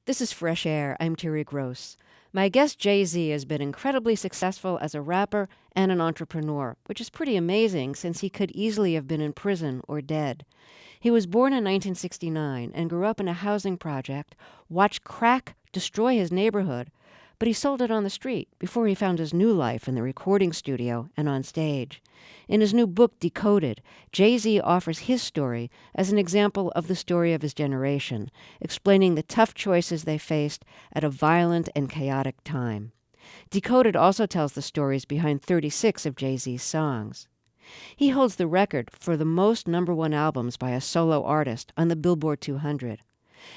This is Fresh Air. I'm Terry Gross. My guest Jay-Z has been incredibly successful as a rapper and an entrepreneur, which is pretty amazing since he could easily have been in prison or dead. He was born in 1969 and grew up in a housing project, watched crack destroy his neighborhood, but he sold it on the street before he found his new life in the recording studio and on stage. In his new book, Decoded, Jay-Z offers his story as an example of the story of his generation, explaining the tough choices they faced at a violent and chaotic time. Decoded also tells the stories behind 36 of Jay-Z's songs. He holds the record for the most #1 albums by a solo artist on the Billboard 200.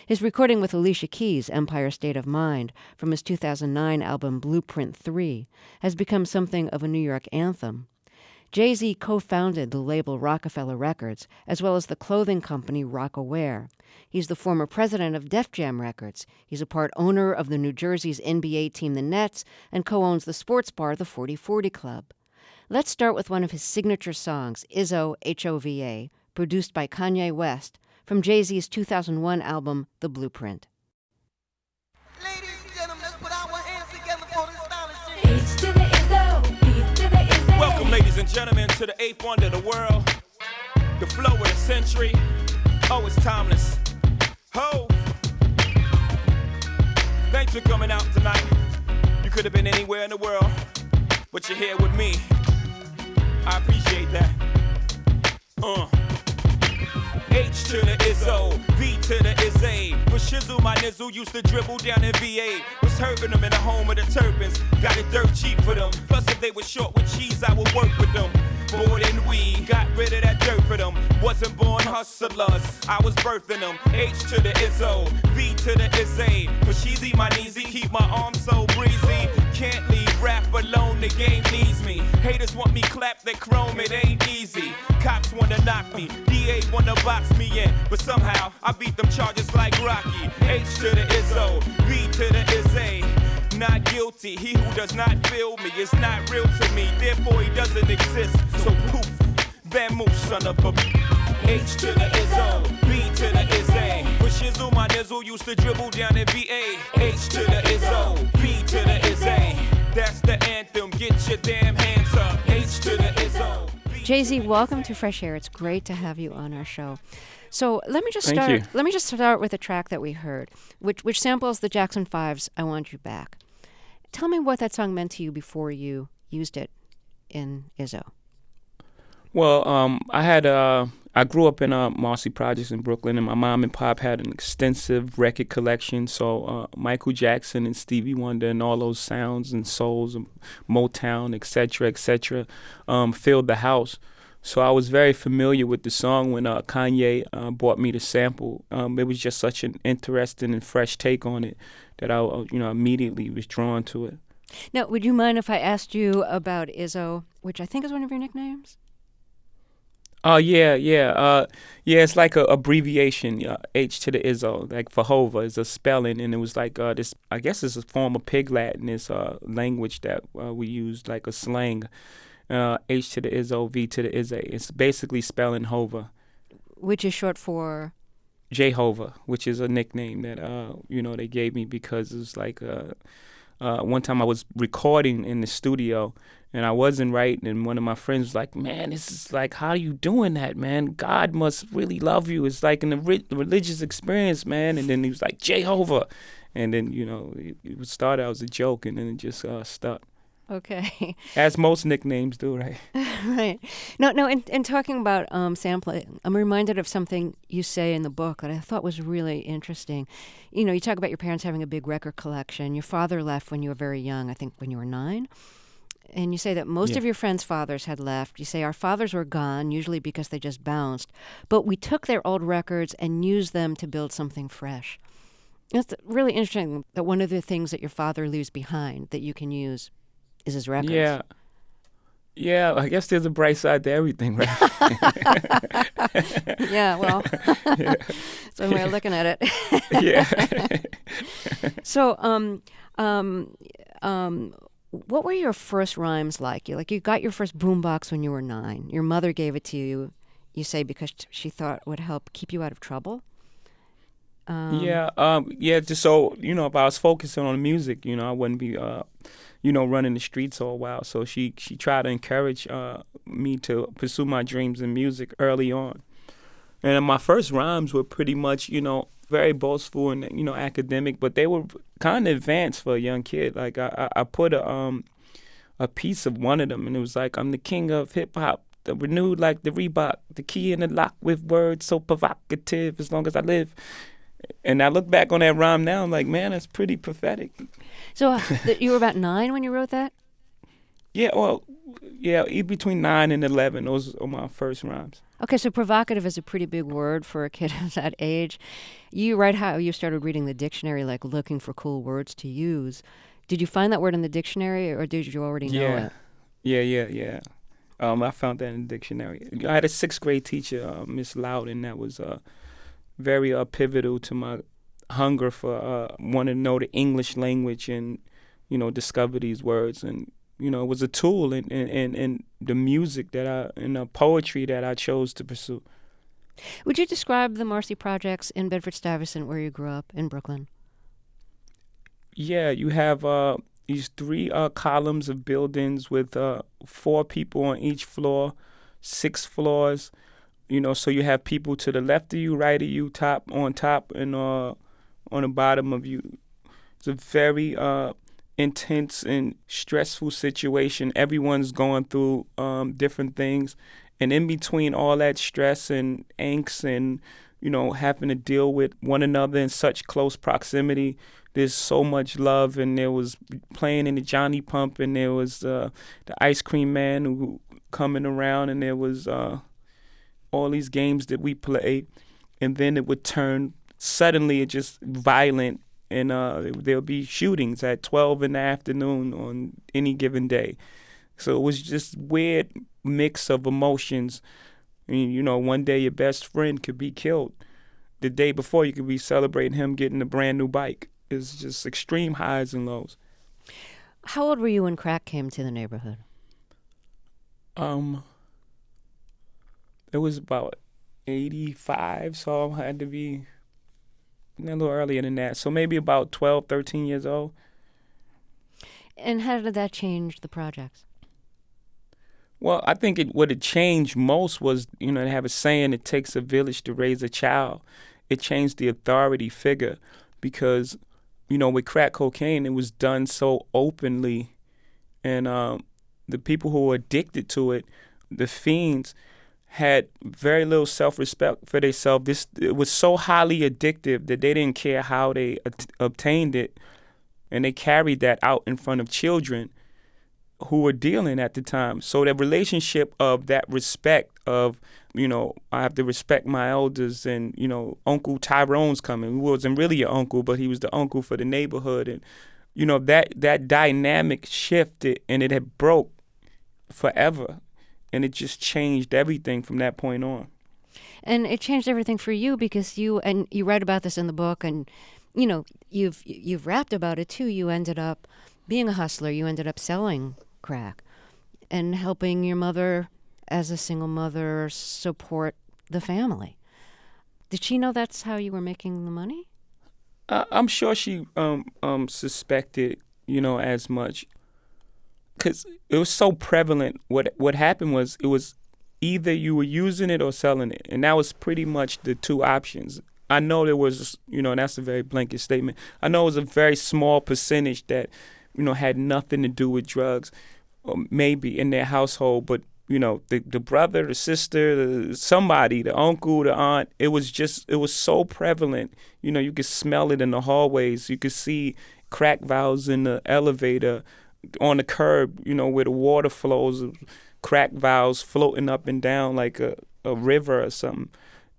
His recording with Alicia Keys, Empire State of Mind, from his 2009 album Blueprint 3, has become something of a New York anthem. Jay-Z co-founded the label Rockefeller Records, as well as the clothing company Rock-Aware. He's the former president of Def Jam Records. He's a part owner of the New Jersey's NBA team, the Nets, and co-owns the sports bar, the 4040 Club. Let's start with one of his signature songs, Izzo, H-O-V-A, produced by Kanye West, from Jay-Z's 2001 album, The Blueprint. Ladies and gentlemen, let's put our hands together for this stylish. H to the Izzo, B to the Izzo. Welcome, ladies and gentlemen, to the eighth wonder of the world, the flow of the century. Oh, it's timeless. Ho! Thanks for coming out tonight. You could have been anywhere in the world, but you're here with me. I appreciate that. H to the Izzo, V to the Izzy. With Shizzle, my nizzle used to dribble down in VA. Was hurting them in the home of the turbans. Got it dirt cheap for them. Plus, if they were short with cheese, I would work with them. Bored and we got rid of that dirt for them. Wasn't born hustlers, I was birthing them. H to the Izzo, V to the Izzy. For Sheezy, my kneesy, keep my arms so breezy. Can't leave rap alone, the game needs me. Haters want me clap that chrome, it ain't easy. Cops wanna knock me, DA wanna box me in, but somehow I beat them charges like Rocky. H to the Izzo, V to the Izzy. Not guilty, he who does not feel me is not real to me, therefore he doesn't exist. So poof, vamoose, son of a H to the Izzo, V to the Izzy. With Shizzle, my nizzle used to dribble down in VA. H to the Izzo, V to the Izzy. That's the anthem, get your damn hands up. H to the Izzo. Jay-Z, welcome to Fresh Air. It's great to have you on our show. So let me just Thank start. you. Let me just start with a track that we heard, which samples the Jackson 5's "I Want You Back." Tell me what that song meant to you before you used it in Izzo. Well, I grew up in Marcy Projects in Brooklyn, and my mom and pop had an extensive record collection. So Michael Jackson and Stevie Wonder and all those sounds and souls and Motown, et cetera, filled the house. So I was very familiar with the song when Kanye brought me the sample. It was just such an interesting and fresh take on it that I immediately was drawn to it. Now, would you mind if I asked you about Izzo, which I think is one of your nicknames? Oh, yeah. It's like a abbreviation, H to the Izzo, like for Hova is a spelling, and it was like this, I guess it's a form of Pig Latin, this language that we use, like a slang. H to the Izzo, V to the Izzy. It's basically spelling Hova. Which is short for? Jehovah, which is a nickname that, they gave me because it was like one time I was recording in the studio and I wasn't right, and one of my friends was like, man, this is like, how are you doing that, man? God must really love you. It's like an religious experience, man. And then he was like, Jehovah. And then, it started out as a joke, and then it just stuck. Okay. As most nicknames do, right? Right. No, in talking about sampling, I'm reminded of something you say in the book that I thought was really interesting. You talk about your parents having a big record collection. Your father left when you were very young, I think when you were 9. And you say that most of your friends' fathers had left. You say our fathers were gone, usually because they just bounced. But we took their old records and used them to build something fresh. It's really interesting that one of the things that your father leaves behind that you can use is his records. Yeah, I guess there's a bright side to everything, right? Yeah, well, that's one way of looking at it. Yeah. So, what were your first rhymes like? You got your first boombox when you were 9. Your mother gave it to you, you say, because she thought it would help keep you out of trouble. Yeah. Just so if I was focusing on music, I wouldn't be, running the streets all while. So she tried to encourage me to pursue my dreams in music early on. And my first rhymes were pretty much, very boastful and academic, but they were kind of advanced for a young kid. Like I put a piece of one of them, and it was like, I'm the king of hip hop, the renewed like the Reebok, the key in the lock with words so provocative as long as I live. And I look back on that rhyme now, I'm like, man, that's pretty prophetic. So you were about 9 when you wrote that? Yeah, between 9 and 11, those are my first rhymes. Okay, so provocative is a pretty big word for a kid of that age. You write how you started reading the dictionary, like looking for cool words to use. Did you find that word in the dictionary, or did you already know it? Yeah. I found that in the dictionary. I had a 6th grade teacher, Miss Loudon, that was very pivotal to my hunger for wanting to know the English language and, discover these words. And, it was a tool in the music and the poetry that I chose to pursue. Would you describe the Marcy Projects in Bedford-Stuyvesant, where you grew up in Brooklyn? Yeah, you have these 3 columns of buildings with 4 people on each floor, 6 floors. So you have people to the left of you, right of you, on top, and on the bottom of you. It's a very intense and stressful situation. Everyone's going through different things. And in between all that stress and angst and, having to deal with one another in such close proximity, there's so much love. And there was playing in the Johnny Pump, and there was the ice cream man who coming around, and there was all these games that we played. And then it would turn suddenly just violent, and there'll be shootings at 12 in the afternoon on any given day. So it was just weird mix of emotions. I mean, one day your best friend could be killed. The day before, you could be celebrating him getting a brand new bike. It's just extreme highs and lows. How old were you when crack came to the neighborhood? It was about 85, so I had to be a little earlier than that. So maybe about 12, 13 years old. And how did that change the projects? Well, I think what had changed most was, they have a saying, it takes a village to raise a child. It changed the authority figure because, with crack cocaine, it was done so openly. And the people who were addicted to it, the fiends, had very little self-respect for themselves. It was so highly addictive that they didn't care how they obtained it, and they carried that out in front of children who were dealing at the time. So the relationship of that respect of, I have to respect my elders, and, Uncle Tyrone's coming. He wasn't really an uncle, but he was the uncle for the neighborhood. And, that dynamic shifted, and it had broke forever. And it just changed everything from that point on. And it changed everything for you because you write about this in the book, and you've rapped about it too. You ended up being a hustler. You ended up selling crack and helping your mother, as a single mother, support the family. Did she know that's how you were making the money? I'm sure she suspected, as much. Because it was so prevalent. What happened was, it was either you were using it or selling it. And that was pretty much the 2 options. I know there was, and that's a very blanket statement. I know it was a very small percentage that, had nothing to do with drugs, or maybe in their household. But, the brother, the sister, somebody, the uncle, the aunt, it was so prevalent. You could smell it in the hallways. You could see crack vials in the elevator, on the curb, where the water flows, crack vials floating up and down like a river or something.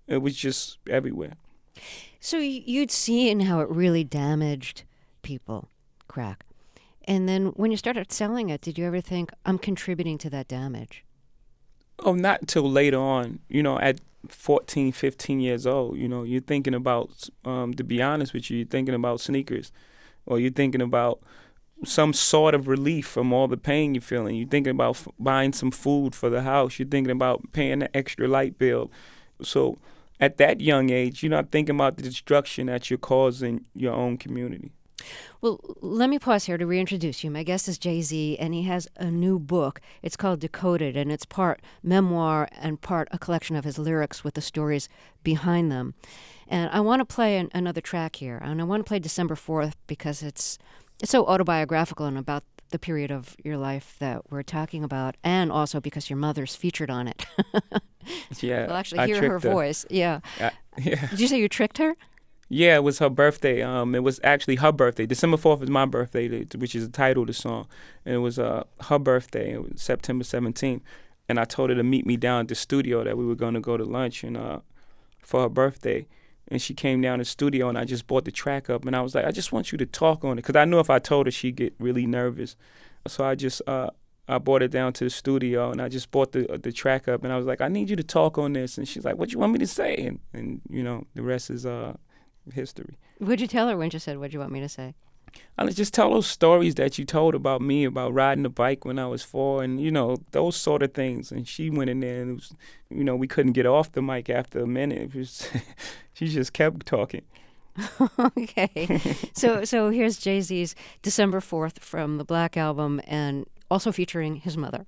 It was just everywhere. So you'd seen how it really damaged people, crack. And then when you started selling it, did you ever think, I'm contributing to that damage? Oh, not until later on, at 14, 15 years old. You're thinking about, to be honest with you, you're thinking about sneakers, or you're thinking about some sort of relief from all the pain you're feeling. You're thinking about buying some food for the house. You're thinking about paying the extra light bill. So at that young age, you're not thinking about the destruction that you're causing your own community. Well, let me pause here to reintroduce you. My guest is Jay-Z, and he has a new book. It's called Decoded, and it's part memoir and part a collection of his lyrics with the stories behind them. And I want to play another track here, and I want to play December 4th because it's so autobiographical and about the period of your life that we're talking about, and also because your mother's featured on it. Yeah, We'll actually I hear her tricked her. voice. Yeah. Yeah. Did you say you tricked her? Yeah, it was her birthday. It was actually her birthday. December 4th is my birthday, which is the title of the song. And it was her birthday. It was September 17th. And I told her to meet me down at the studio, that we were going to go to lunch and for her birthday. And she came down to the studio, and I just brought the track up. And I was like, I just want you to talk on it. Because I knew if I told her, she'd get really nervous. So I just I brought it down to the studio, and I just brought the track up. And I was like, I need you to talk on this. And she's like, what you want me to say? And you know, the rest is history. What'd you tell her when she said, what'd you want me to say? I would just tell those stories that you told about me, about riding the bike when I was 4, and, you know, those sort of things. And she went in there, and it was, you know, we couldn't get off the mic after a minute. It was, she just kept talking. Okay. So here's Jay-Z's December 4th from the Black Album, and also featuring his mother.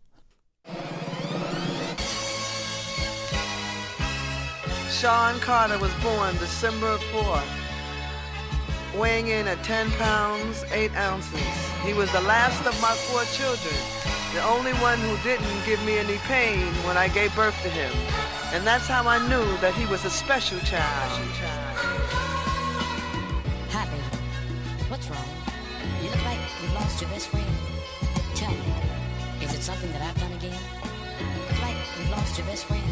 Sean Carter was born December 4th, weighing in at 10 pounds, 8 ounces. He was the last of my 4 children, the only one who didn't give me any pain when I gave birth to him. And that's how I knew that he was a special child. Hi, baby. What's wrong? You look like you've lost your best friend. Tell me, is it something that I've done again? Look like you've lost your best friend.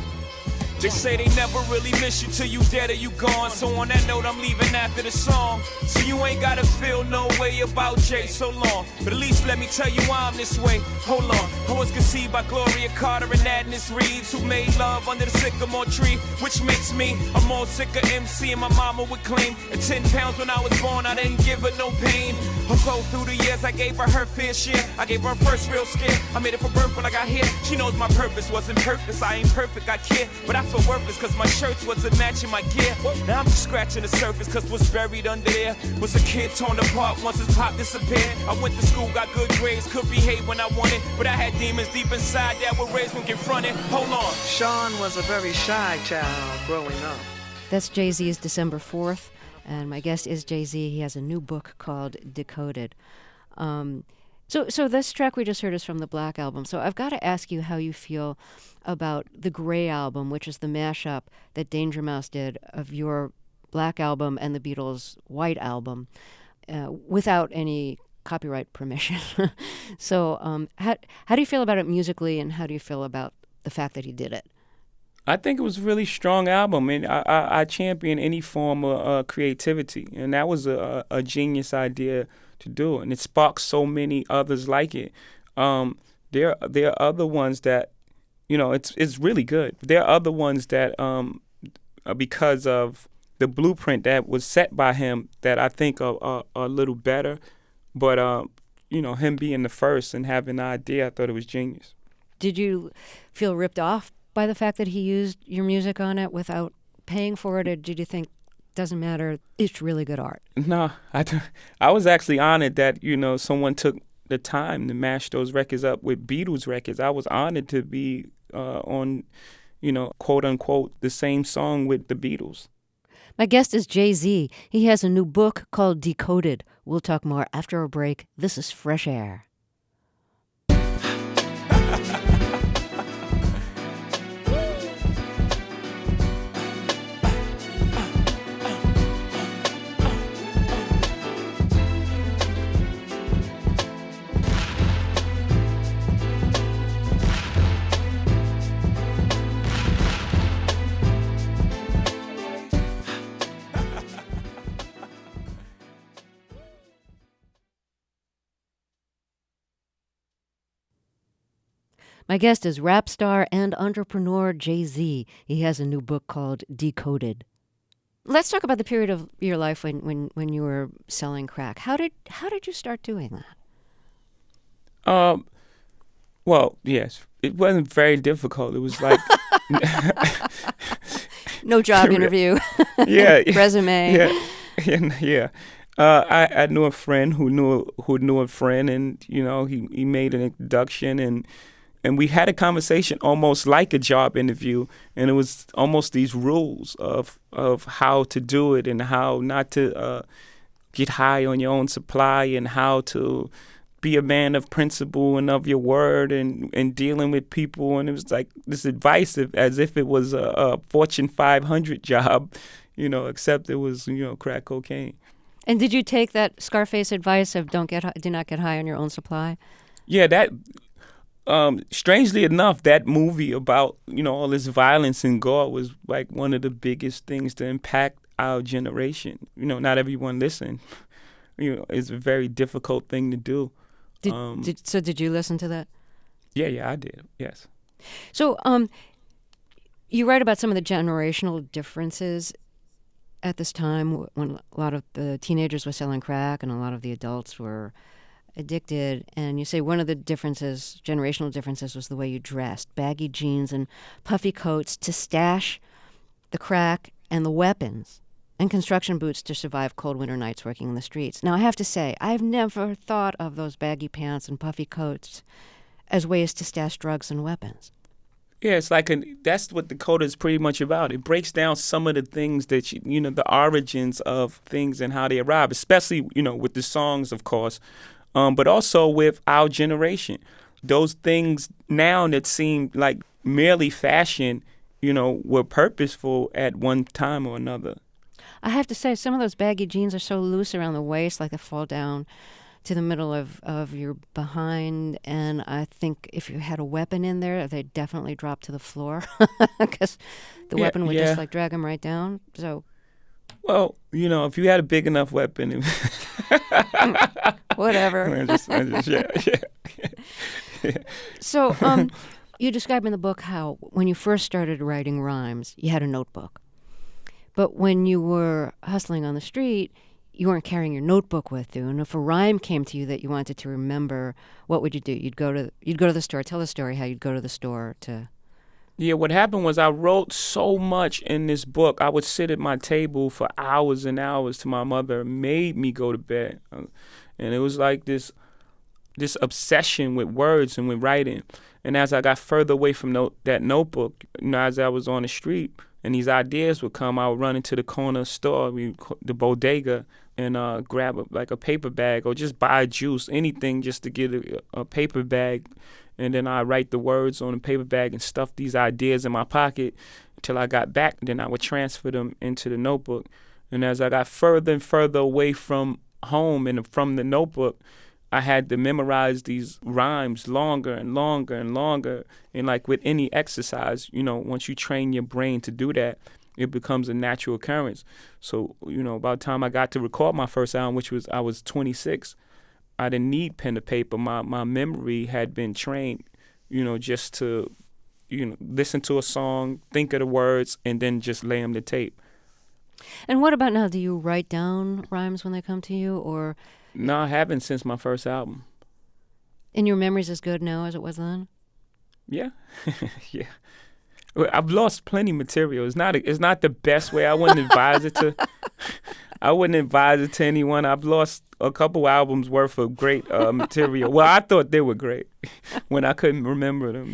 They say they never really miss you till you dead or you gone. So on that note, I'm leaving after the song. So you ain't gotta feel no way about Jay so long. But at least let me tell you why I'm this way. Hold on. I was conceived by Gloria Carter and Agnes Reeves, who made love under the sycamore tree, which makes me a more sicker MC. And my mama would claim at 10 pounds when I was born, I didn't give her no pain. I'll go through the years, I gave her fair share. I gave her first real scare. I made it for birth when I got here. She knows my purpose wasn't purpose. I ain't perfect, I care. But I feel worthless cause my shirts wasn't matching my gear. Now I'm just scratching the surface cause what's buried under there was a kid torn apart once his pop disappeared. I went to school, got good grades, could behave when I wanted, but I had demons deep inside that were raised when confronted. Hold on. Sean was a very shy child growing up. That's Jay-Z's December 4th, and my guest is Jay-Z. He has a new book called Decoded. So this track we just heard is from the Black Album. So I've got to ask you how you feel about the Gray Album, which is the mashup that Danger Mouse did of your Black Album and the Beatles' White Album, without any copyright permission. So how do you feel about it musically, and how do you feel about the fact that he did it? I think it was a really strong album, and I champion any form of creativity, and that was a genius idea to do, and it sparked so many others like it. There are other ones that, you know, it's really good. There are other ones that, because of the blueprint that was set by him, that I think are a little better. But you know, him being the first and having the idea, I thought it was genius. Did you feel ripped off by the fact that he used your music on it without paying for it, or did you think, doesn't matter, it's really good art? No, I was actually honored that, you know, someone took the time to mash those records up with Beatles records. I was honored to be on, you know, quote unquote, the same song with the Beatles. My guest is Jay-Z. He has a new book called Decoded. We'll talk more after a break. This is Fresh Air. My guest is rap star and entrepreneur Jay-Z. He has a new book called Decoded. Let's talk about the period of your life when you were selling crack. How did you start doing that? Well, yes, it wasn't very difficult. It was like No job interview. Yeah. Resume. Yeah. Yeah. I knew a friend who knew a friend, and he made an introduction, and we had a conversation almost like a job interview, and it was almost these rules of how to do it and how not to get high on your own supply, and how to be a man of principle and of your word, and dealing with people. And it was like this advice as if it was a Fortune 500 job, except it was crack cocaine. And did you take that Scarface advice of do not get high on your own supply? Yeah, that strangely enough, that movie about all this violence and gore was like one of the biggest things to impact our generation. Not everyone listened. It's a very difficult thing to do. Did you listen to that? Yeah, I did. Yes. So, you write about some of the generational differences at this time when a lot of the teenagers were selling crack and a lot of the adults were addicted. And you say one of the generational differences, was the way you dressed. Baggy jeans and puffy coats to stash the crack and the weapons, and construction boots to survive cold winter nights working in the streets. Now, I have to say, I've never thought of those baggy pants and puffy coats as ways to stash drugs and weapons. Yeah, it's like that's what Decoded is pretty much about. It breaks down some of the things that the origins of things and how they arrive, especially with the songs, of course, but also with our generation. Those things now that seem like merely fashion, were purposeful at one time or another. I have to say, some of those baggy jeans are so loose around the waist, like they fall down to the middle of your behind. And I think if you had a weapon in there, they'd definitely drop to the floor because the weapon would just drag them right down. So, well, if you had a big enough weapon, whatever. Yeah. So, you describe in the book how when you first started writing rhymes, you had a notebook. But when you were hustling on the street, you weren't carrying your notebook with you. And if a rhyme came to you that you wanted to remember, what would you do? You'd go to the store. Tell the story how you'd go to the store to. Yeah, what happened was I wrote so much in this book. I would sit at my table for hours and hours till my mother made me go to bed. And it was like this obsession with words and with writing. And as I got further away from that notebook, as I was on the street, and these ideas would come, I would run into the corner store, the bodega, and grab a paper bag or just buy juice, anything just to get a paper bag. And then I write the words on the paper bag and stuff these ideas in my pocket until I got back. Then I would transfer them into the notebook. And as I got further and further away from home and from the notebook, I had to memorize these rhymes longer and longer and longer. And like with any exercise, once you train your brain to do that, it becomes a natural occurrence. So, by the time I got to record my first album, I was 26, I didn't need pen to paper. My memory had been trained, just to, listen to a song, think of the words, and then just lay them to tape. And what about now? Do you write down rhymes when they come to you, or? No, I haven't since my first album. And your memory's as good now as it was then? Yeah. Yeah. I've lost plenty of material. It's not the best way. I wouldn't advise it to anyone. I've lost a couple albums worth of great material. Well, I thought they were great when I couldn't remember them.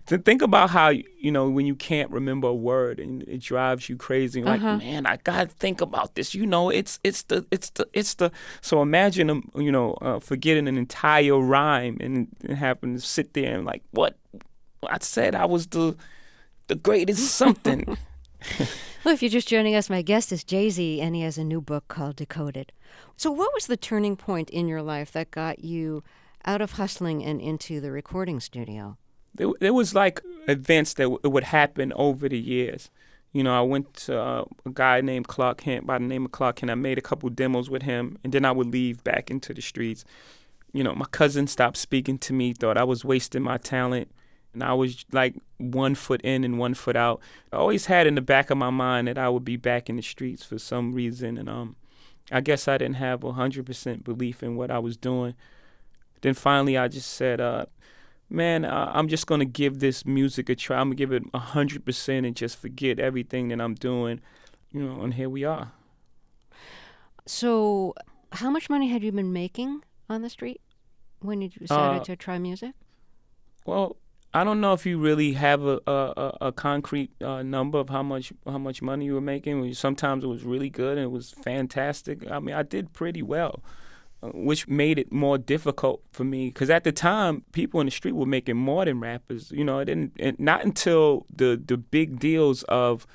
To think about how when you can't remember a word and it drives you crazy. Like, man, I gotta think about this. It's the. So imagine forgetting an entire rhyme and having to sit there and like, what? I said I was the greatest something. Well, if you're just joining us, my guest is Jay-Z, and he has a new book called Decoded. So what was the turning point in your life that got you out of hustling and into the recording studio? There was like events that would happen over the years. I went to a guy named Clark Kent, by the name of Clark Kent. I made a couple demos with him, and then I would leave back into the streets. My cousin stopped speaking to me, thought I was wasting my talent. And I was like 1 foot in and 1 foot out. I always had in the back of my mind that I would be back in the streets for some reason. And I guess I didn't have 100% belief in what I was doing. Then finally I just said, man, I'm just gonna give this music a try. I'm gonna give it 100% and just forget everything that I'm doing, and here we are. So, how much money had you been making on the street when you decided to try music? Well, I don't know if you really have a concrete number of how much money you were making. Sometimes it was really good and it was fantastic. I mean, I did pretty well, which made it more difficult for me because at the time, people in the street were making more than rappers. Not until the big deals of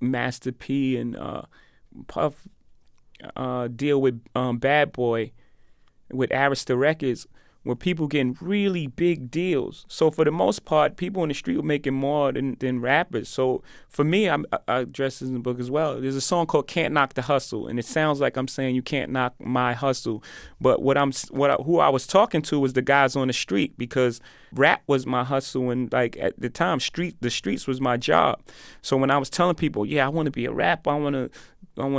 Master P and Puff deal with Bad Boy with Arista Records, where people getting really big deals. So for the most part, people in the street were making more than rappers. So for me, I address this in the book as well. There's a song called "Can't Knock the Hustle," and it sounds like I'm saying you can't knock my hustle. But who I was talking to was the guys on the street, because rap was my hustle, and like at the time, the streets was my job. So when I was telling people, yeah, I want to be a rapper, I want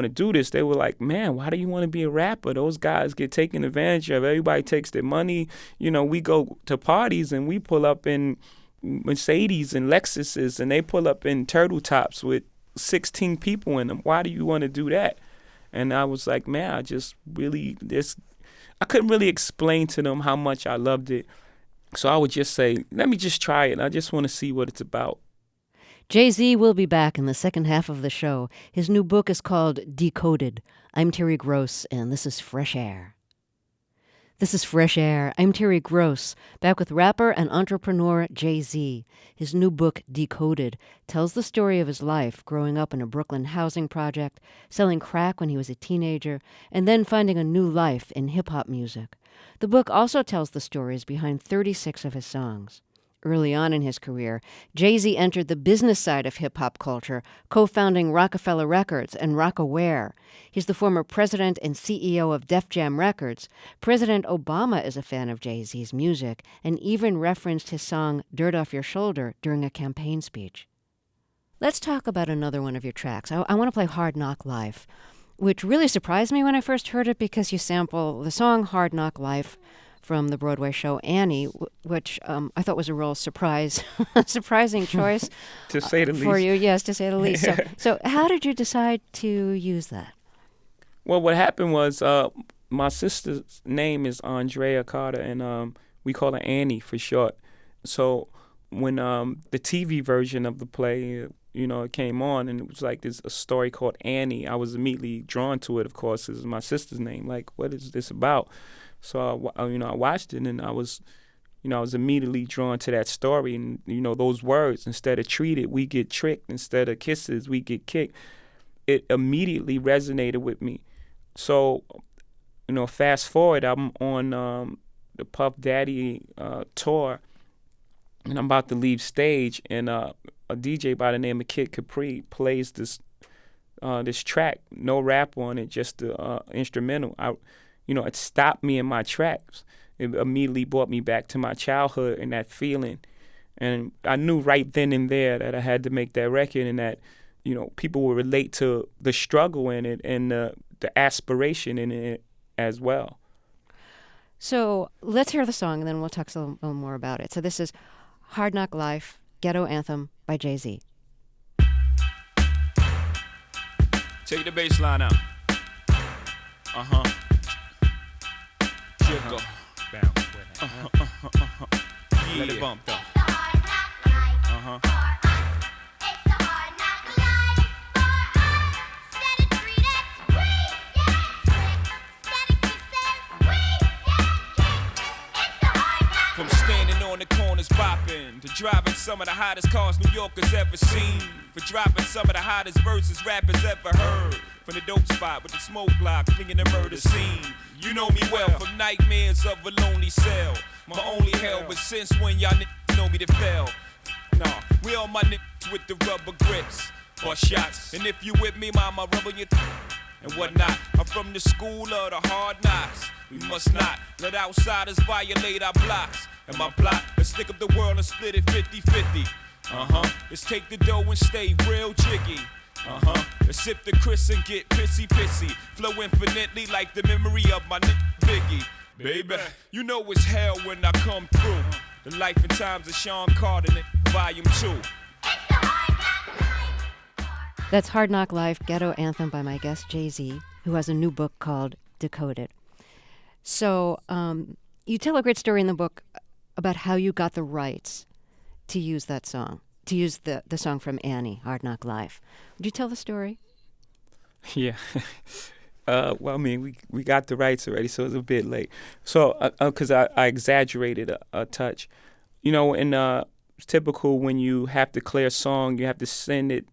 to do this, they were like, man, why do you want to be a rapper? Those guys get taken advantage of. Everybody takes their money. We go to parties and we pull up in Mercedes and Lexuses, and they pull up in turtle tops with 16 people in them. Why do you want to do that? And I was like, man, I couldn't really explain to them how much I loved it. So I would just say, let me just try it. I just want to see what it's about. Jay-Z will be back in the second half of the show. His new book is called Decoded. I'm Terry Gross, and this is Fresh Air. This is Fresh Air. I'm Terry Gross, back with rapper and entrepreneur Jay-Z. His new book, Decoded, tells the story of his life growing up in a Brooklyn housing project, selling crack when he was a teenager, and then finding a new life in hip-hop music. The book also tells the stories behind 36 of his songs. Early on in his career, Jay-Z entered the business side of hip-hop culture, co-founding Rockefeller Records and Rock-Aware. He's the former president and CEO of Def Jam Records. President Obama is a fan of Jay-Z's music and even referenced his song Dirt Off Your Shoulder during a campaign speech. Let's talk about another one of your tracks. I want to play Hard Knock Life, which really surprised me when I first heard it because you sample the song Hard Knock Life from the Broadway show Annie, which I thought was a real surprising choice to say the least. For you. Yes, to say the least. So how did you decide to use that? Well, what happened was my sister's name is Andrea Carter, and we call her Annie for short. So when the TV version of the play, it came on, and it was like a story called Annie, I was immediately drawn to it, of course, because it's my sister's name. Like, what is this about? So I watched it, and I was immediately drawn to that story, and those words, instead of treated, we get tricked. Instead of kisses, we get kicked. It immediately resonated with me. So, fast forward, I'm on the Puff Daddy tour, and I'm about to leave stage, and a DJ by the name of Kid Capri plays this track, no rap on it, just the instrumental. It stopped me in my tracks. It immediately brought me back to my childhood and that feeling. And I knew right then and there that I had to make that record, and that, people would relate to the struggle in it and the aspiration in it as well. So let's hear the song, and then we'll talk a little more about it. So this is Hard Knock Life, Ghetto Anthem by Jay-Z. Take the bass line out. Uh-huh. Jiggle. Bounce with it. Yeah. Let it bump though. Uh-huh. From standing on the corners bopping to driving some of the hottest cars New Yorkers ever seen, for dropping some of the hottest verses rappers ever heard, from the dope spot with the smoke block flinging the murder scene. You know me well from nightmares of a lonely cell, my only hell, but since when y'all niggas know me to fail? Nah, we all my niggas with the rubber grips or shots, and if you with me, mama, rubber your and whatnot. I'm from the school of the hard knocks. We must not let outsiders violate our blocks. And my plot, let's stick up the world and split it 50-50. Let's take the dough and stay real jiggy. Let's sip the Chris and get pissy. Flow infinitely like the memory of my nigga Biggie. Baby, you know it's hell when I come through. The Life and Times of Sean Carter, Volume 2. That's Hard Knock Life, Ghetto Anthem by my guest Jay-Z, who has a new book called Decoded. So you tell a great story in the book about how you got the rights to use that song, to use the song from Annie, Hard Knock Life. Would you tell the story? Yeah. Well, I mean, we got the rights already, so it's a bit late. So, because I exaggerated a touch. You know, it's typical when you have to clear a song, you have to send it,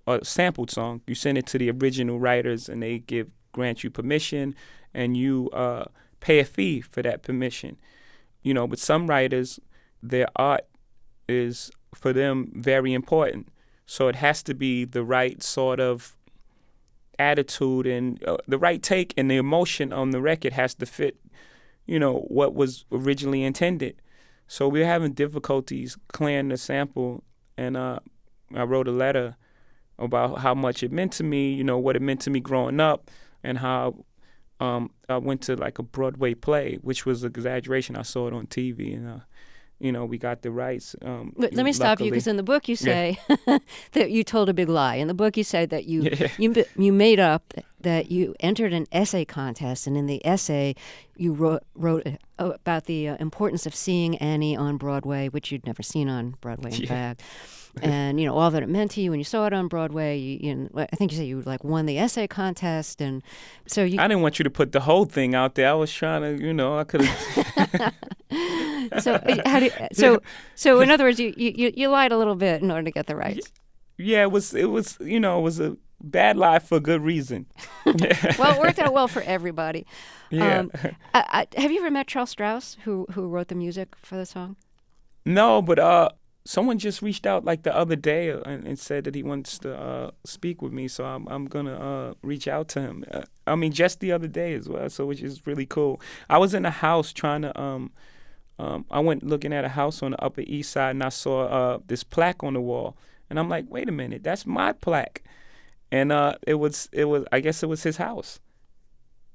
a sampled song, you send it to the original writers, and they grant you permission, and you pay a fee for that permission. You know, but some writers, their art is, for them, very important. So it has to be the right sort of attitude and the right take, and the emotion on the record has to fit, you know, what was originally intended. So we're having difficulties clearing the sample, and I wrote a letter about how much it meant to me, you know, what it meant to me growing up, and how I went to like a Broadway play, which was an exaggeration. I saw it on TV, and you know, we got the rights. Let me stop you, because in the book you say that you told a big lie. In the book you say that you made up that you entered an essay contest, and in the essay you wrote about the importance of seeing Annie on Broadway, which you'd never seen on Broadway, in fact. And, you know, all that it meant to you when you saw it on Broadway. I think you said you like won the essay contest, and so you. I didn't want you to put the whole thing out there. I was trying to, you know, I could have. So in other words, you lied a little bit in order to get the rights. Yeah, it was you know, it was a bad lie for a good reason. Well, it worked out well for everybody. Yeah. Have you ever met Charles Strauss, who wrote the music for the song? No, but someone just reached out like the other day and said that he wants to speak with me, so I'm gonna reach out to him. I mean, just the other day as well, so which is really cool. I was in a house trying to. I went looking at a house on the Upper East Side, and I saw this plaque on the wall, and I'm like, wait a minute, that's my plaque, and it was I guess it was his house.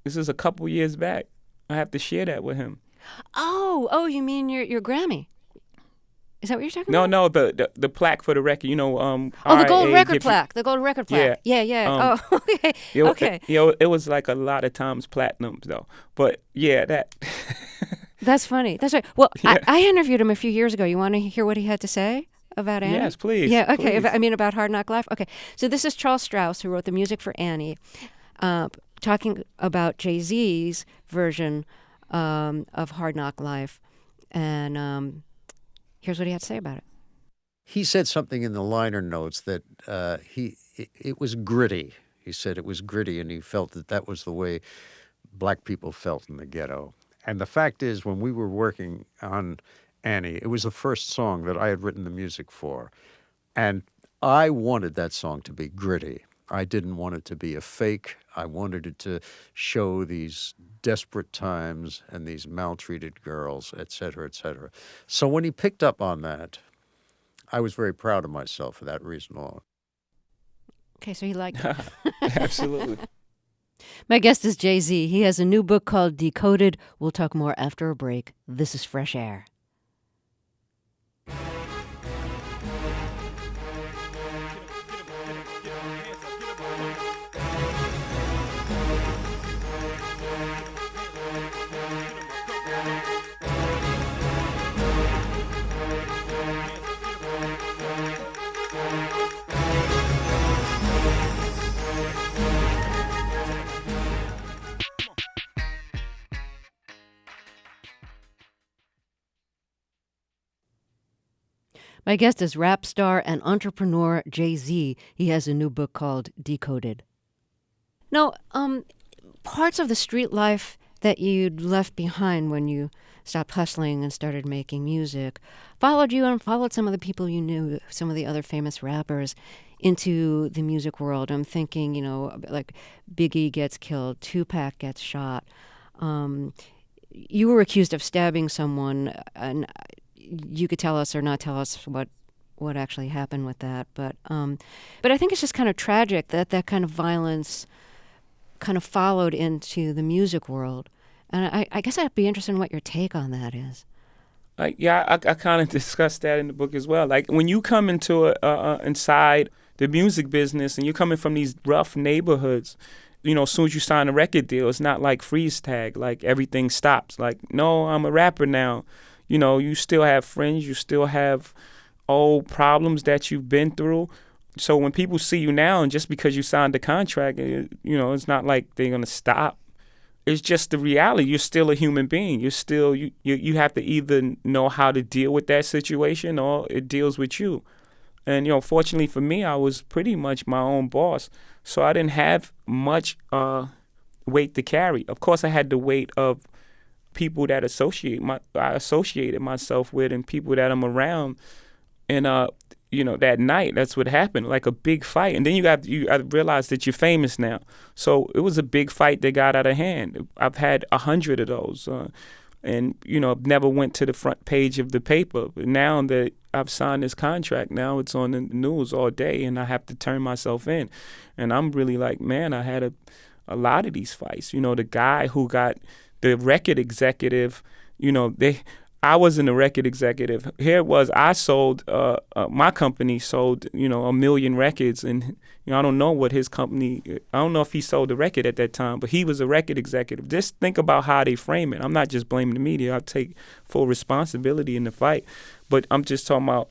This is a couple years back. I have to share that with him. Oh, you mean your Grammy? Is that what you're talking about? No, the plaque for the record, you know. The gold record plaque. The gold record plaque. Yeah. Okay. Okay. You know, it was like a lot of times platinum, though. But yeah, that. That's funny. That's right. Well, Yeah. I interviewed him a few years ago. You want to hear what he had to say about Annie? Yes, please. Yeah, okay. Please. About Hard Knock Life? Okay. So this is Charles Strauss, who wrote the music for Annie, talking about Jay-Z's version of Hard Knock Life. And here's what he had to say about it. He said something in the liner notes that it was gritty. He said it was gritty, and he felt that was the way black people felt in the ghetto. And the fact is, when we were working on Annie, it was the first song that I had written the music for. And I wanted that song to be gritty. I didn't want it to be a fake. I wanted it to show these desperate times and these maltreated girls, et cetera, et cetera. So when he picked up on that, I was very proud of myself for that reason alone. Okay, so he liked it. Absolutely. My guest is Jay-Z. He has a new book called Decoded. We'll talk more after a break. This is Fresh Air. My guest is rap star and entrepreneur Jay-Z. He has a new book called Decoded. Now, parts of the street life that you'd left behind when you stopped hustling and started making music followed you and followed some of the people you knew, some of the other famous rappers, into the music world. I'm thinking, you know, like Biggie gets killed, Tupac gets shot. You were accused of stabbing someone, and you could tell us or not tell us what actually happened with that. But I think it's just kind of tragic that that kind of violence kind of followed into the music world. And I guess I'd be interested in what your take on that is. Like, yeah, I kind of discussed that in the book as well. Like, when you come into inside the music business and you're coming from these rough neighborhoods, you know, as soon as you sign a record deal, it's not like freeze tag, like everything stops. Like, no, I'm a rapper now. You know, you still have friends, you still have old problems that you've been through. So when people see you now, and just because you signed a contract, you know, it's not like they're gonna stop. It's just the reality. You're still a human being. You're still you have to either know how to deal with that situation or it deals with you. And you know, fortunately for me, I was pretty much my own boss, so I didn't have much weight to carry. Of course, I had the weight of people that I associated myself with and people that I'm around. And you know, that night, that's what happened, like a big fight. And then I realized that you're famous now. So it was a big fight that got out of hand. I've had 100 of those. And, you know, never went to the front page of the paper. But now that I've signed this contract, now it's on the news all day and I have to turn myself in. And I'm really like, man, I had a lot of these fights. You know, the guy who got the record executive, you know, I wasn't a record executive. Here it was, I sold, my company sold, you know, 1 million records. And, you know, I don't know what his company, I don't know if he sold the record at that time, but he was a record executive. Just think about how they frame it. I'm not just blaming the media. I take full responsibility in the fight. But I'm just talking about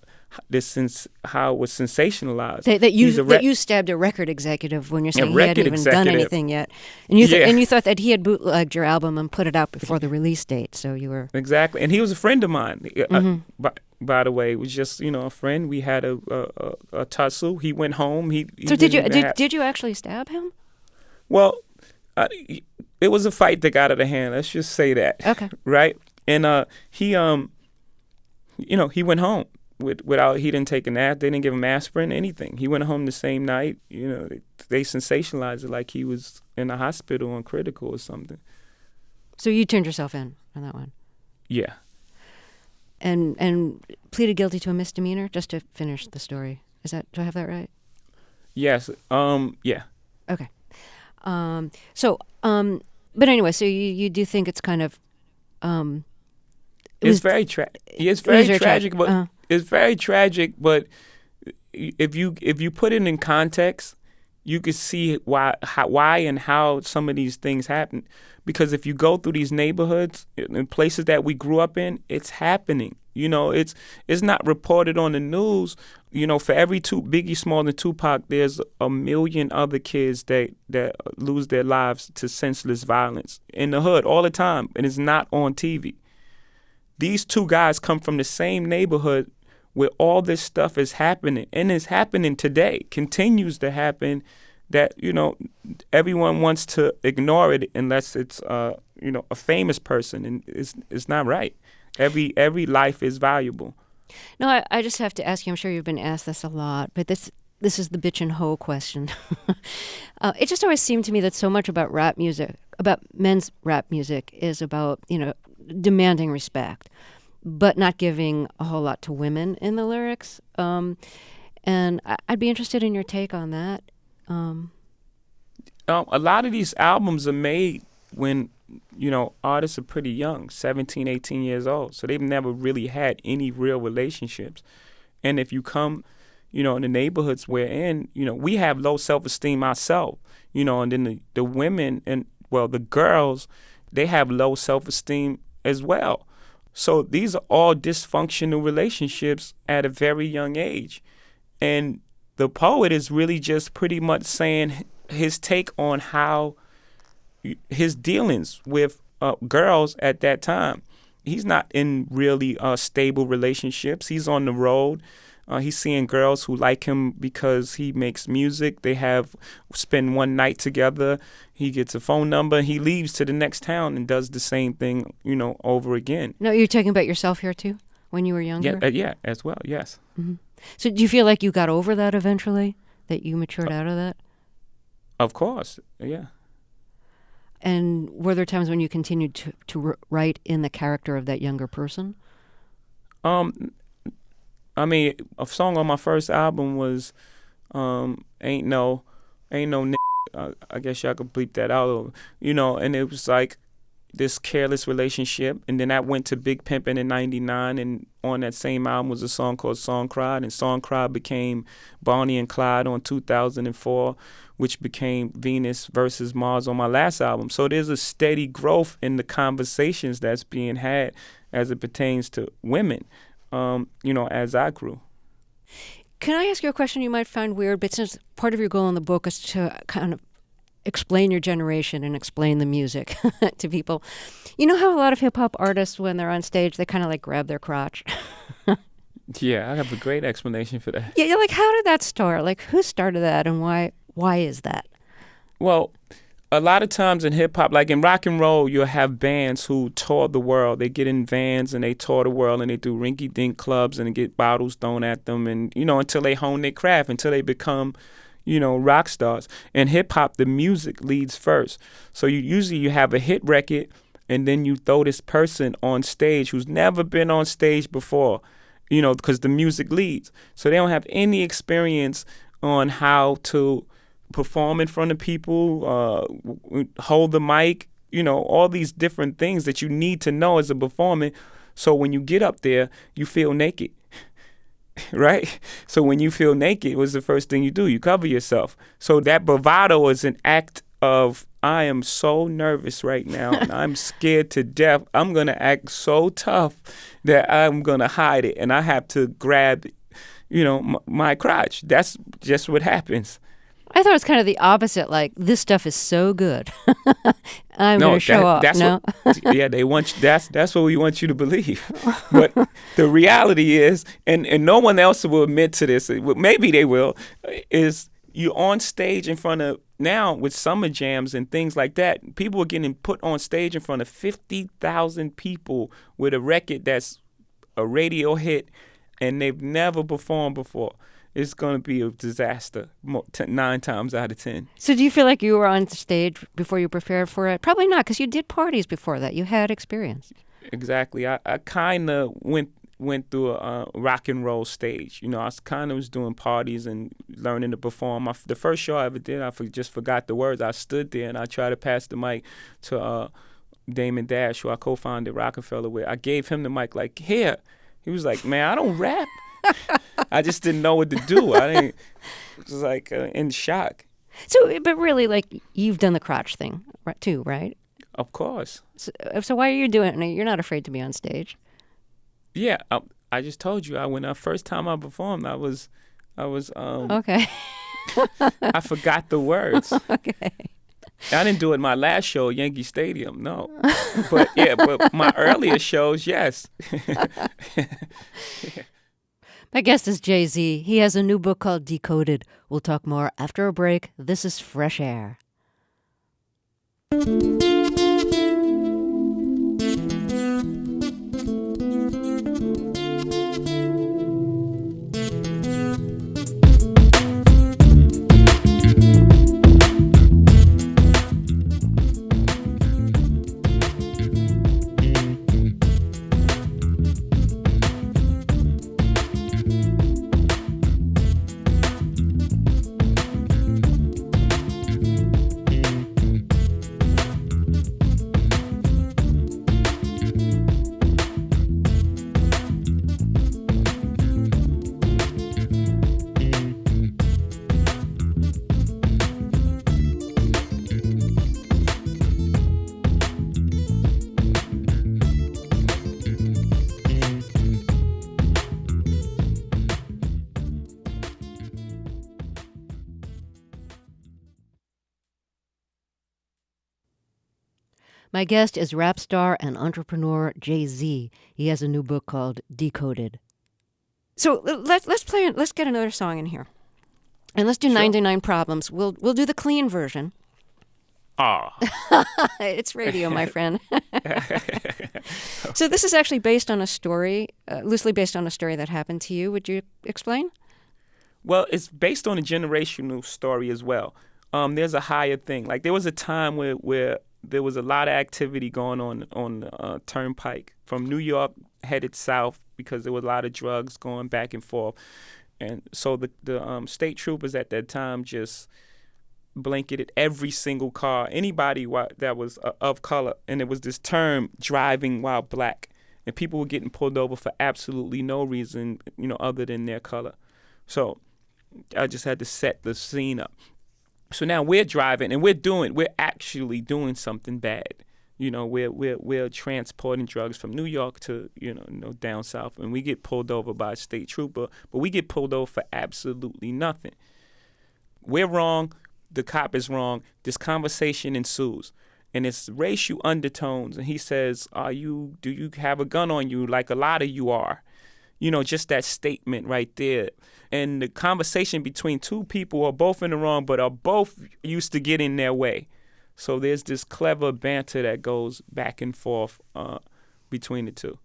how it was sensationalized. That you stabbed a record executive when you're saying he hadn't even done anything yet, and you thought that he had bootlegged your album and put it out before the release date. So you were exactly, and he was a friend of mine. By the way, it was just, you know, a friend. We had a tussle. He went home. So did you actually stab him? Well, it was a fight that got out of hand. Let's just say that. Okay. Right, and he you know, he went home. Without, he didn't take a nap, they didn't give him aspirin, anything. He went home the same night. You know, they sensationalized it like he was in a hospital on critical or something. So you turned yourself in on that one? Yeah. And pleaded guilty to a misdemeanor, just to finish the story. Do I have that right? Yes. Yeah. Okay. But anyway, so you do think it's kind of it's very tragic. It's very tragic, but it's very tragic. But if you put it in context, you could see why and how some of these things happen. Because if you go through these neighborhoods and places that we grew up in, it's happening. You know, it's not reported on the news. You know, for every Biggie Smalls and Tupac, there's 1 million other kids that lose their lives to senseless violence in the hood all the time, and it's not on TV. These two guys come from the same neighborhood where all this stuff is happening, and it's happening today, continues to happen, that, you know, everyone wants to ignore it unless it's, you know, a famous person, and it's not right. Every life is valuable. No, I just have to ask you, I'm sure you've been asked this a lot, but this is the bitch and hoe question. It just always seemed to me that so much about rap music, about men's rap music, is about, you know, demanding respect, but not giving a whole lot to women in the lyrics. And I'd be interested in your take on that. A lot of these albums are made when, you know, artists are pretty young, 17, 18 years old. So they've never really had any real relationships. And if you come, you know, in the neighborhoods we're in, you know, we have low self-esteem ourselves, you know, and then the women and, well, the girls, they have low self-esteem as well. So these are all dysfunctional relationships at a very young age. And the poet is really just pretty much saying his take on how his dealings with girls at that time. He's not in really stable relationships. He's on the road. He's seeing girls who like him because he makes music. They spend one night together. He gets a phone number. He leaves to the next town and does the same thing, you know, over again. No, you're talking about yourself here too, when you were younger? Yeah, as well, yes. Mm-hmm. So do you feel like you got over that eventually, that you matured out of that? Of course, yeah. And were there times when you continued to write in the character of that younger person? I mean, a song on my first album was Ain't No I guess y'all could bleep that out, you know, and it was like, this careless relationship, and then I went to Big Pimpin' in '99, and on that same album was a song called Song Cried, and Song Cried became Bonnie and Clyde on 2004, which became Venus versus Mars on my last album. So there's a steady growth in the conversations that's being had as it pertains to women, as I grew. Can I ask you a question you might find weird, but since part of your goal in the book is to kind of explain your generation and explain the music to people. You know how a lot of hip-hop artists, when they're on stage, they kind of like grab their crotch? Yeah, I have a great explanation for that. Yeah, like how did that start? Like who started that and why is that? Well, a lot of times in hip-hop, like in rock and roll, you'll have bands who tour the world. They get in vans and they tour the world and they do rinky-dink clubs and they get bottles thrown at them and, until they hone their craft, until they become rock stars. In hip-hop, the music leads first. So you have a hit record, and then you throw this person on stage who's never been on stage before, because the music leads. So they don't have any experience on how to perform in front of people, hold the mic, all these different things that you need to know as a performer. So when you get up there, you feel naked. Right? So when you feel naked, what's the first thing you do? You cover yourself. So that bravado is an act of, I am so nervous right now and I'm scared to death. I'm going to act so tough that I'm going to hide it. And I have to grab, my crotch. That's just what happens. I thought it was kind of the opposite. Like, this stuff is so good. I'm going to show off. Yeah, they want you, that's what we want you to believe. But the reality is, and no one else will admit to this, maybe they will, is you're on stage in front of, now with summer jams and things like that, people are getting put on stage in front of 50,000 people with a record that's a radio hit and they've never performed before. It's going to be a disaster 9 times out of 10. So do you feel like you were on stage before you prepared for it? Probably not, because you did parties before that. You had experience. Exactly. I kind of went through a rock and roll stage. I kind of was doing parties and learning to perform. The first show I ever did, I just forgot the words. I stood there and I tried to pass the mic to Damon Dash, who I co-founded Rockefeller with. I gave him the mic like, here. He was like, man, I don't rap. I just didn't know what to do. I was like in shock. So, but really, like, you've done the crotch thing too, right? Of course. So why are you doing it? You're not afraid to be on stage. Yeah, I just told you. When first time I performed, I was okay. I forgot the words. Okay. I didn't do it my last show, Yankee Stadium, no. But my earlier shows, yes. My guest is Jay-Z. He has a new book called Decoded. We'll talk more after a break. This is Fresh Air. My guest is rap star and entrepreneur Jay-Z. He has a new book called Decoded. So let's get another song in here. And let's do 99 Problems. We'll do the clean version. Oh. It's radio, my friend. So this is actually based on a story, loosely based on a story that happened to you. Would you explain? Well, it's based on a generational story as well. There's a higher thing. Like there was a time where there was a lot of activity going on the turnpike from New York headed south because there was a lot of drugs going back and forth. And so the state troopers at that time just blanketed every single car, anybody that was of color. And it was this term, driving while black. And people were getting pulled over for absolutely no reason, other than their color. So I just had to set the scene up. So now we're driving and we're actually doing something bad. We're transporting drugs from New York to, down south, and we get pulled over by a state trooper, but we get pulled over for absolutely nothing. We're wrong. The cop is wrong. This conversation ensues. And it's racial undertones. And he says, do you have a gun on you like a lot of you are? Just that statement right there. And the conversation between two people who are both in the wrong but are both used to get in their way. So there's this clever banter that goes back and forth between the two.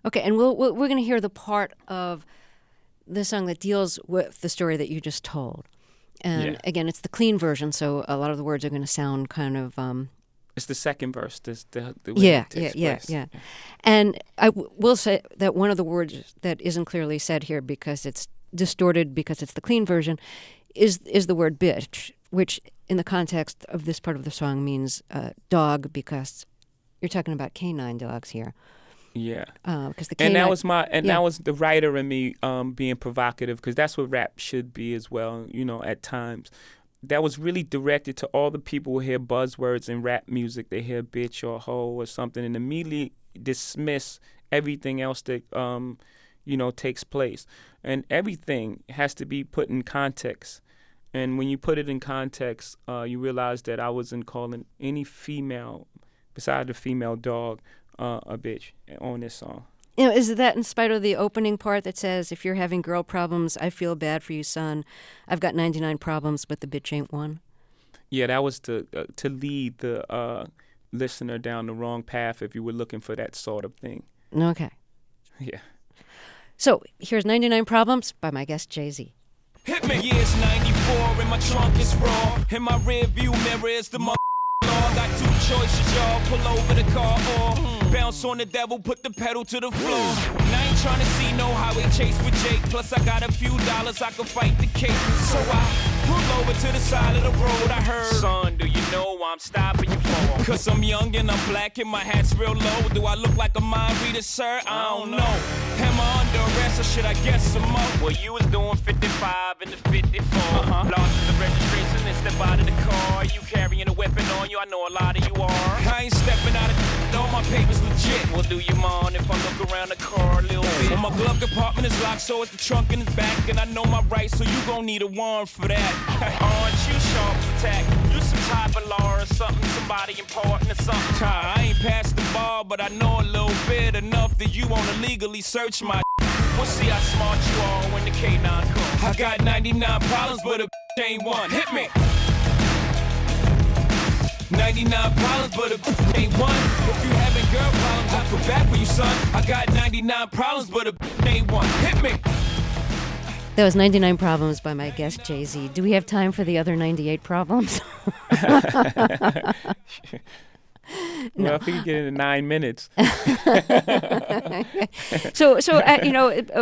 Okay, and we're going to hear the part of the song that deals with the story that you just told. And again, it's the clean version, so a lot of the words are going to sound kind of... It's the second verse. The way it takes place. Yeah. And I will say that one of the words that isn't clearly said here because it's distorted because it's the clean version is the word bitch, which in the context of this part of the song means dog, because you're talking about canine dogs here. Yeah. Because the canine, that was the writer in me being provocative, because that's what rap should be as well, at times. That was really directed to all the people who hear buzzwords in rap music. They hear bitch or hoe or something and immediately dismiss everything else that, takes place. And everything has to be put in context. And when you put it in context, you realize that I wasn't calling any female, beside the female dog, a bitch on this song. Is that in spite of the opening part that says, if you're having girl problems, I feel bad for you, son. I've got 99 problems, but the bitch ain't one? Yeah, that was to lead the listener down the wrong path if you were looking for that sort of thing. Okay. Yeah. So here's 99 Problems by my guest, Jay-Z. Hit me. Yeah, it's 94 and my trunk is raw. In my rear view mirror is the law. Got two choices, y'all. Pull over the car or bounce on the devil, put the pedal to the floor. And I ain't trying to see no highway chase with Jake. Plus I got a few dollars, I can fight the case. So I pull over to the side of the road. I heard, son, do you know why I'm stopping you for? Cause I'm young and I'm black and my hat's real low. Do I look like a mind reader, sir? I don't know. Am I under arrest or should I guess some more? Well, you was doing 55 in the 54. Lost the registration and step out of the car. You carrying a weapon on you, I know a lot of you are. I ain't stepping out of all my papers legit. Well, do you mind if I look around the car a little bit? Well, my glove compartment is locked, so it's the trunk in the back. And I know my rights, so you gon' need a warrant for that. Aren't you sharp as tack? You some type of law or something, somebody important or something. I ain't passed the bar, but I know a little bit enough that you wanna legally search my We'll see how smart you are when the K9 comes. I got 99 problems, but a ain't one. Hit me. 99 problems, but a ain't one. If you having girl problems, I feel bad for you, son. I got 99 problems, but a ain't one. Hit me. That was 99 Problems by my guest, Jay-Z. Do we have time for the other 98 problems? Well, if we could get into 9 minutes. So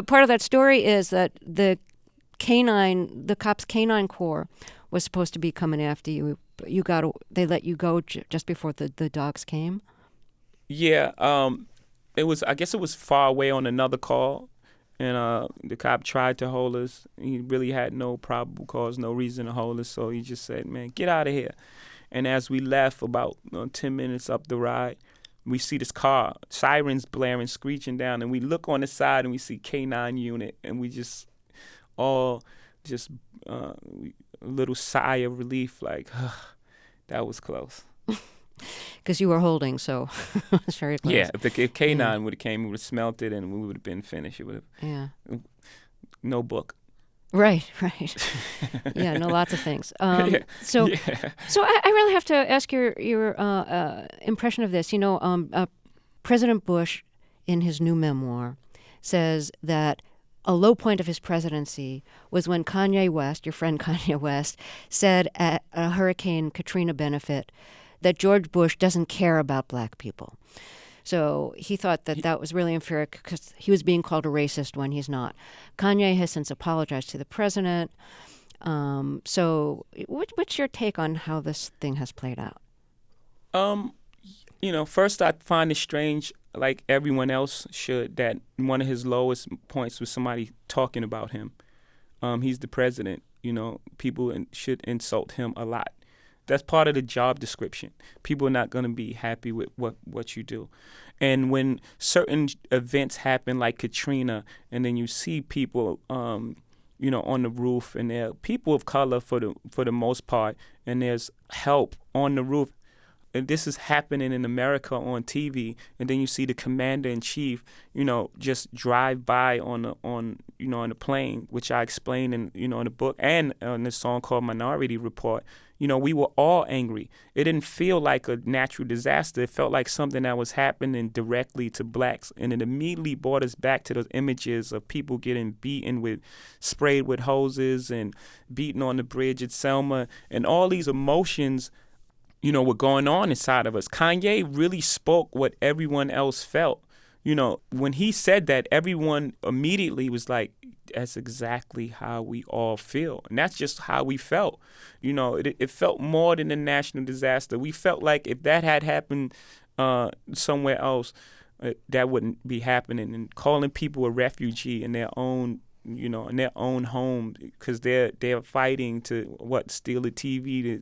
part of that story is that the cops' canine corps was supposed to be coming after you. They let you go just before the dogs came. Yeah, I guess it was far away on another call, and the cop tried to hold us. He really had no probable cause, no reason to hold us, so he just said, "Man, get out of here." And as we left, about 10 minutes up the ride, we see this car, sirens blaring, screeching down, and we look on the side and we see K9 unit, and we a little sigh of relief, like, that was close. Because you were holding, so it was very close. Yeah, if K9 would have came, we would have smelt it, and we would have been finished. It would have, no book. Right. Yeah, no, lots of things. So I really have to ask your impression of this. President Bush, in his new memoir, says that a low point of his presidency was when Kanye West, your friend Kanye West, said at a Hurricane Katrina benefit that George Bush doesn't care about black people. So he thought that was really unfair because he was being called a racist when he's not. Kanye has since apologized to the president. So, what's your take on how this thing has played out? First I find it strange, like everyone else should, that one of his lowest points was somebody talking about him. He's the president. People should insult him a lot. That's part of the job description. People are not going to be happy with what you do. And when certain events happen, like Katrina, and then you see people, on the roof, and they're people of color for the most part, and there's help on the roof. And this is happening in America on TV, and then you see the commander in chief, just drive by on the plane, which I explained in the book and on this song called Minority Report. We were all angry. It didn't feel like a natural disaster. It felt like something that was happening directly to blacks, and it immediately brought us back to those images of people getting sprayed with hoses and beaten on the bridge at Selma, and all these emotions were going on inside of us. Kanye really spoke what everyone else felt. When he said that, everyone immediately was like, that's exactly how we all feel. And that's just how we felt. It felt more than a national disaster. We felt like if that had happened somewhere else, that wouldn't be happening. And calling people a refugee in their own in their own home because they're fighting to steal the TV.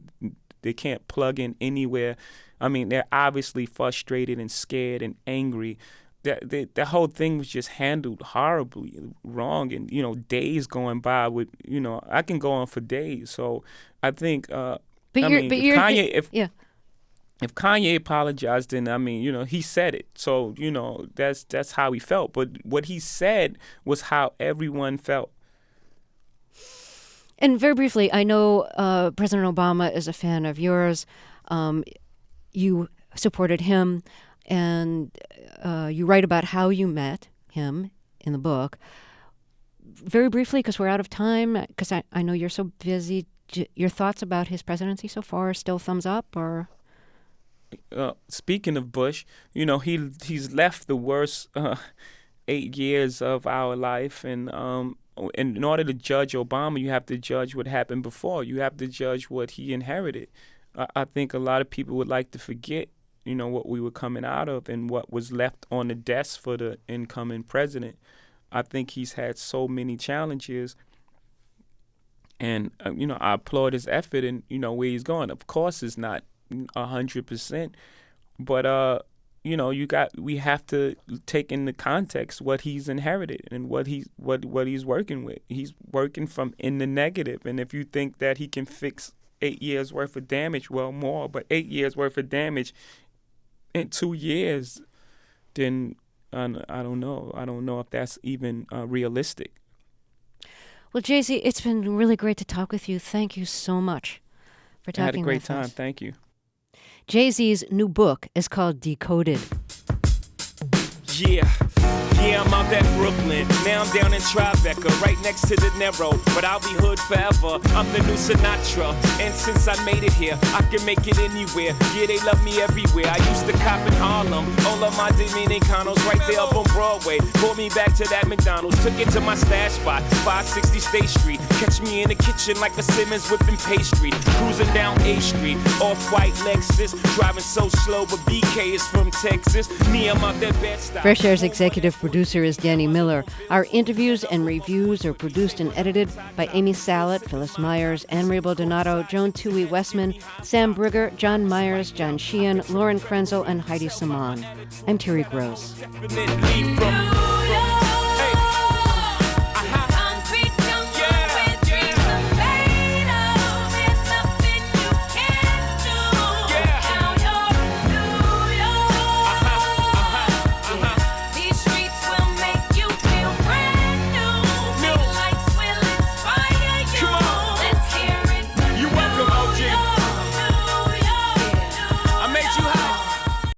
They can't plug in anywhere. I mean, they're obviously frustrated and scared and angry. That whole thing was just handled horribly wrong, and days going by with I can go on for days. So I think if Kanye apologized, then he said it. So that's how he felt. But what he said was how everyone felt. And very briefly, I know President Obama is a fan of yours. You supported him, and you write about how you met him in the book. Very briefly, because we're out of time, because I know you're so busy, your thoughts about his presidency so far, still thumbs up, or? Speaking of Bush, he's left the worst 8 years of our life, and in order to judge Obama, you have to judge what happened before. You have to judge what he inherited. I think a lot of people would like to forget, what we were coming out of and what was left on the desk for the incoming president. I think he's had so many challenges, and I applaud his effort and where he's going. Of course, it's not 100%, but we have to take into context what he's inherited and what he's working with. He's working from in the negative, and if you think that he can fix 8 years worth of damage, well, more, but 8 years worth of damage in 2 years, then I don't know. I don't know if that's even realistic. Well, Jay-Z, it's been really great to talk with you. Thank you so much for talking with us. I had a great time. Thank you. Jay-Z's new book is called Decoded. Yeah, I'm out at Brooklyn. Now I'm down in Tribeca, right next to the Narrow. But I'll be hood forever. I'm the new Sinatra. And since I made it here, I can make it anywhere. Yeah, they love me everywhere. I used to cop in Harlem. All of my Dominicanos right there up on Broadway. Pulled me back to that McDonald's. Took it to my stash spot, 560 State Street. Catch me in the kitchen like a Simmons whipping pastry. Cruising down A Street, off-white Lexus. Driving so slow, but BK is from Texas. Me, I'm out that Bed-Stuy. Fresh Air's executive producer is Danny Miller. Our interviews and reviews are produced and edited by Amy Salet, Phyllis Myers, Anne-Marie Donato, Joan Toohey Westman, Sam Brigger, John Myers, John Sheehan, Lauren Krenzel, and Heidi Saman. I'm Terry Gross. Definitely from